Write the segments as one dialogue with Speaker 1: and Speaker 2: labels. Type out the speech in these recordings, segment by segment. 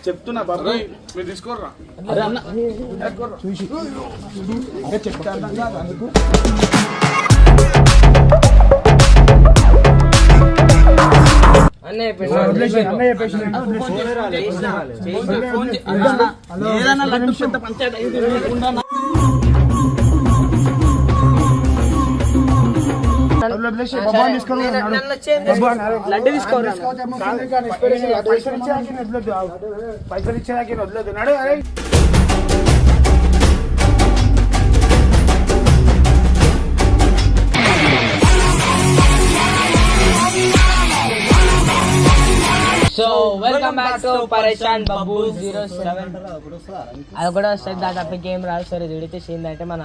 Speaker 1: చెప్తున్నా బాబు మీరు తీసుకోర్రా. చూసి చెప్తా అందుకు పైసలు ఇచ్చేదాకి వదలదు నాడు.
Speaker 2: సో వెల్కమ్ బ్యాక్ టు పరేషాన్ బాబు 07. అది కూడా వస్తుంది. దాంట్లో గేమ్ రాదు. సరే ఇది ఏంటంటే మన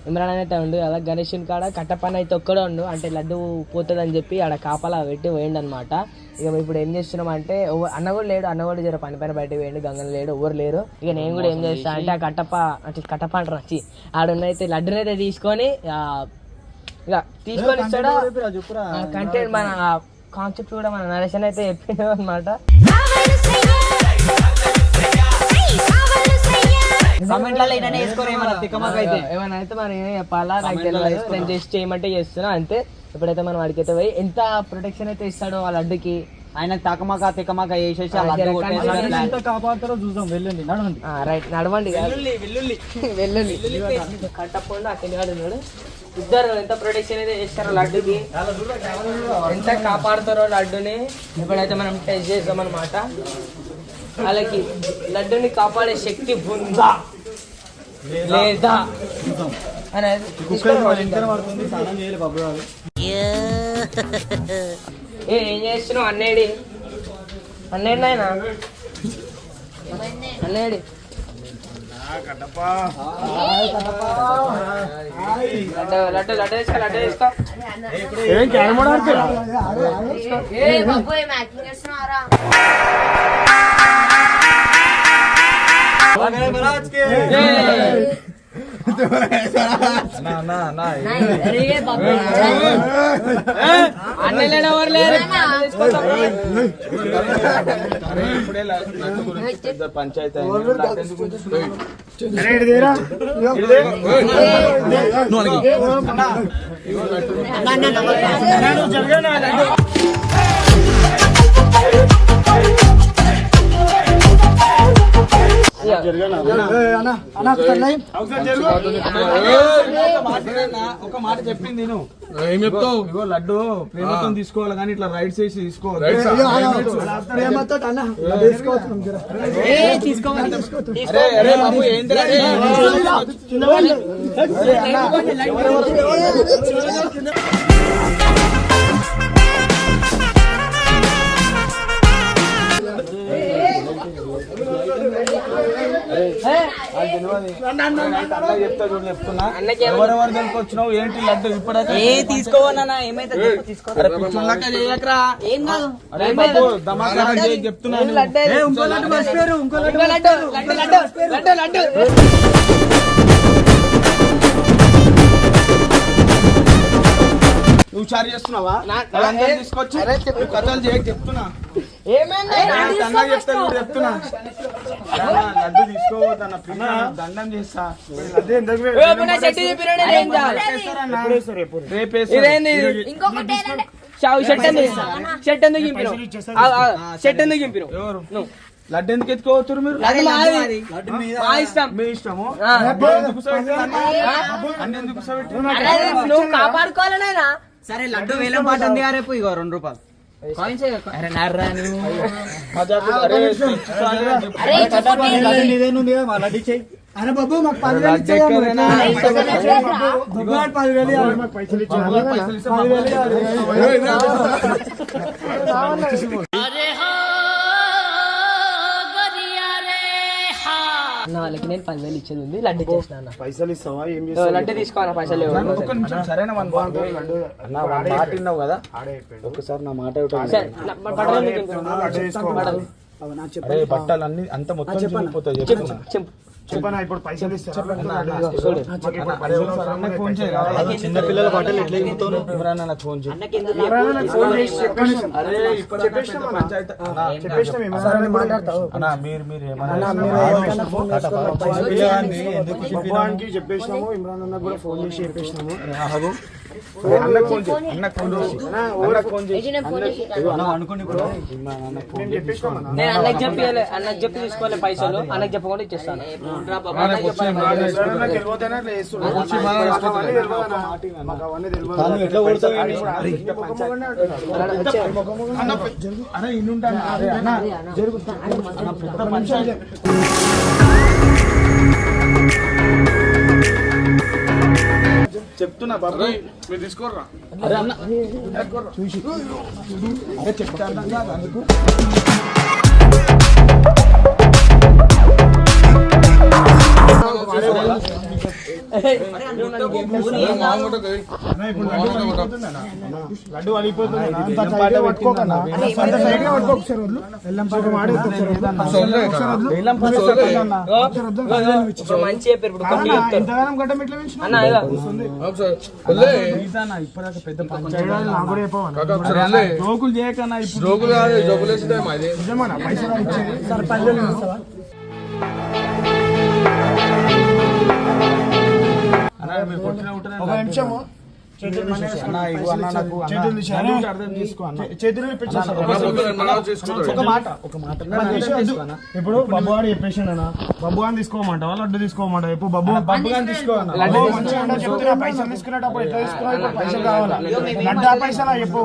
Speaker 2: ఇమ్రాన్ అయితే ఉండు అలా గణేష్ కాడ కట్టపని అయితే ఒక్కడే ఉండు, అంటే లడ్డు పోతుంది అని చెప్పి ఆడ కాపలా పెట్టి పోయిండు అనమాట. ఇక ఇప్పుడు ఏం చేస్తున్నాం అంటే అన్న కూడా లేడు, అన్న కూడా జర పని బయటకు పోయిండు, గంగన లేడు, ఎవరు లేరు. ఇక నేను కూడా ఏం చేస్తా అంటే ఆ కట్టప అంటారు వచ్చి ఆడున్నైతే లడ్డునైతే తీసుకొని ఇక తీసుకొని ఇస్తాడు. కంటెంట్ మన కాన్సెప్ట్ కూడా మన నరేషన్ అయితే చెప్పిండు అనమాట. ఏమైనా అయితే మనం ఏమైనా చెప్పాలా నాకు తెలియదు, నేను జస్ట్ చేయమంటే చేస్తున్నా అంతే. ఇప్పుడైతే మనం వాడికి అయితే పోయి ఎంత ప్రొటెక్షన్ అయితే ఇస్తాడో వాళ్ళ అడ్డుకి ఆయన తికమక వేసేసి కాపాడుతారో చూద్దాం. వెళ్ళండి నడవండి. రైట్ నడవండి. వెల్లుల్లి కట్టపోండి అక్కడి ఉన్నాడు. ఇద్దరు ఎంత ప్రొటెక్షన్ అయితే చేస్తారో లడ్డుకి, ఎంత కాపాడుతారో లడ్డుని ఇప్పుడైతే మనం టెస్ట్ చేద్దాం అనమాట. వాళ్ళకి లడ్డుని కాపాడే శక్తి ఉందా లేదా అనేది ఏం చేస్తున్నావు అన్నేడి నాయనా అన్నేడి లడ్డు తీసుకో
Speaker 1: పంచాయతీ ఒక మాట చెప్పింది నేను ఏం చెప్తావు. ఇగో లడ్డు ప్రేమతో తీసుకోవాలి కానీ ఇట్లా రైట్ చేసి తీసుకోవాలి. చెప్తున్నా ఎవరెవరు దగ్గరకు వచ్చినావు ఏంటి లడ్డు ఇప్పుడైతే
Speaker 2: తీసుకోవన్నా ఏమైతే
Speaker 1: చెప్తున్నాను. నువ్వు చార్జ్ చేస్తున్నావా? తీసుకొచ్చి కథలు చేయ చెప్తున్నా. చెప్తున్నా లడ్డు తీసుకోవద్దన్న దండం చేస్తా. లడ్డు ఎందుకు ఎత్తుకోవచ్చు మీరు? మీ ఇష్టము.
Speaker 2: నువ్వు కాపాడుకోవాలనేనా?
Speaker 3: సరే లడ్డు వేలం పాట ఉంది రేపు ఇగో 2 రూపాయలు
Speaker 1: అరే బాబు మాకు 10,000 పైసలు
Speaker 2: అన్న వాళ్ళకి నేను 10,000 ఇచ్చేది ఉంది, లడ్డు చేసిన అన్న.
Speaker 1: పైసలు ఇస్తావా ఏం
Speaker 2: లడ్డు తీసుకో అన్న, పైసలు లేవు.
Speaker 1: ఒక్క నిమిషం సరేనా మాట విన్నావు కదా ఒక్కసారి నా మాట
Speaker 2: సరే,
Speaker 1: బట్టలు అన్ని అంత మొత్తం చిరిగిపోతాయి. చెప్తున్నా.
Speaker 2: చెప్పు.
Speaker 1: చెప్పనా ఇప్పుడు పైసలు ఇస్తారా?
Speaker 3: చిన్న పిల్లల బట్టలు ఎట్లా ఇగుతావు?
Speaker 1: ఇమ్రాన్ అన్నకు ఫోన్ చేయి. అన్నా మీరు ఏమన్నా చెప్పేసినాము. ఇమ్రాన్ అన్న కూడా ఫోన్ చేసి చెప్పేసినాము. అన్నకు ఫోన్ చేయి. అన్నకు ఫోన్ చేయి.
Speaker 2: నేను అన్నకి చెప్పాలి, అన్నకి చెప్పి తీసుకోవాలి పైసలు, అన్నకి చెప్పకుండా ఇచ్చేస్తాను.
Speaker 3: ఎట్లా కొడతావు?
Speaker 1: చెప్తున్నా బాబు మీరు తీసుకోర్రా. చూసి అరే చెప్తా అందుకు లడ్డు అలిపోతుంది.
Speaker 2: మంచి చెప్పారు.
Speaker 1: ఇప్పటిదాకా పెద్ద జోకులు చేయకన్నా నిజమా పైసలు ఒక నిమిషము ఇప్పుడు బబ్బు అని చెప్పేసాడు అన్న, బబ్బు అని తీసుకోమంటావా లడ్డు తీసుకోమంటావా? ఇప్పుడు బబ్బు అని తీసుకోవాలన్నా చెప్తున్నా. పైసలు తీసుకునేటప్పుడు ఎట్లా తీసుకున్నా పైసలు కావాలా? లడ్డు ఆ పైసలా చెప్పు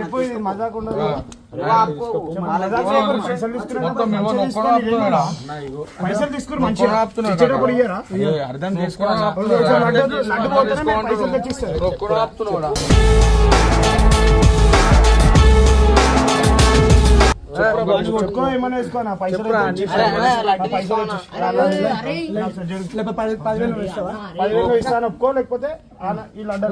Speaker 1: చెప్పు. ఇది మజాకుండా పైసలు తీసుకుని మంచిగా ఇచ్చేటప్పుడు ఇయ్యరా? అర్థం చేసుకోవాలి. పైసలు తెచ్చిస్తారు. ఏమైనా వేసుకోనా పైసలు ఇస్తాను ఒప్పుకో, లేకపోతే ఈ లడ్డు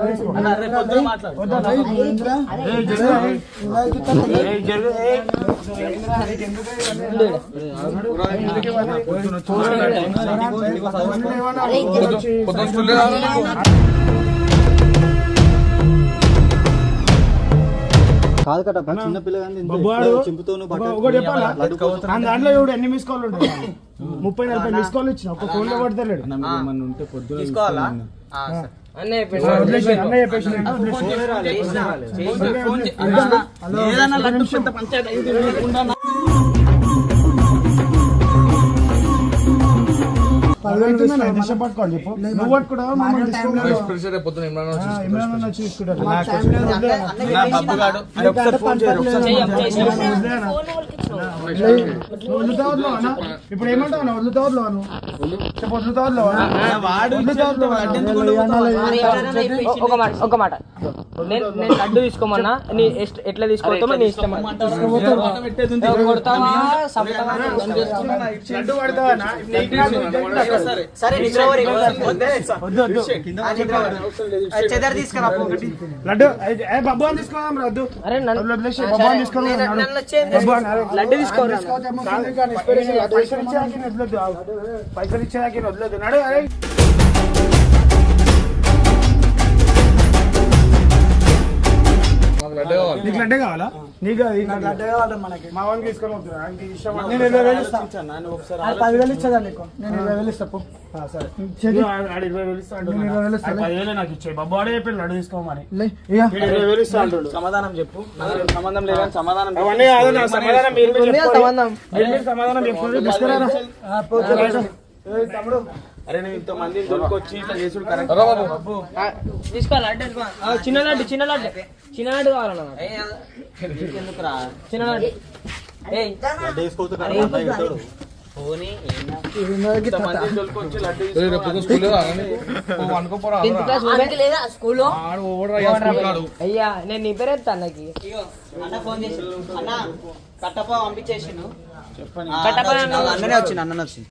Speaker 3: కాదు కట్ట చిన్న పిల్లగాని
Speaker 1: దాంట్లో ఎవడు ఎన్ని మిస్ కాల్ ఉంటాయి? 30-40 మిస్ కాల్ ఇచ్చిన ఒక్క ఫోన్ లో పడతలేడు.
Speaker 3: తీసుకోవాలా?
Speaker 2: అన్న పట్టుకోవాలి చెప్పు. నువ్వు పట్టుకుంటావా? ఇప్పుడు ఏమంటావు? వదులుతావులో చెప్పు. వదులుతావులో ఒక మాట, నేను లడ్డు తీసుకోమన్నా నీ ఎట్లా తీసుకోవతామో నీ ఇష్టం. కొడతావా
Speaker 1: లడ్డు పడతావా?
Speaker 3: చెదర్ తీసుకురా
Speaker 1: లడ్డు. బబ్బు అని తీసుకోదాం లడ్డు.
Speaker 2: లడ్డు తీసుకోవాలి.
Speaker 1: పైసలు ఇచ్చేదాకి వదలదు. నడు. నీకు లడ్డే కావాలా? నీకు లడ్డే కావాలి. మనకి మా వాడికి తీసుకొని వద్దు. ఇష్టం 20,000 ఇస్తాను. 10,000 ఇచ్చేదా నీకు? నేను 20,000 ఇస్తా. సరే 20,000 ఇస్తాను. 10,000 నాకు ఇచ్చే. బాబు వాడే చెప్పి లడ్డు తీసుకోమని 20,000 ఇస్తా అంటాడు. సమాధానం చెప్పు. సంబంధం లేదని సమాధానం సమాధానం చెప్పు. తమ్ముడు అరే నేను ఇంతమంది దొరికొచ్చి ఇట్లా చేసుడు కరెక్ట్.
Speaker 2: తీసుకోవాలి లడ్డు. చిన్న లడ్డు కావాలన్నా. చిన్న లడ్డు అయ్యా నేను నీ పేరు ఎత్తా అన్నకి.
Speaker 3: అన్న ఫోన్ చేసి అన్న కట్టప పంపించేసి
Speaker 2: కట్టప
Speaker 3: అన్ననే వచ్చింది.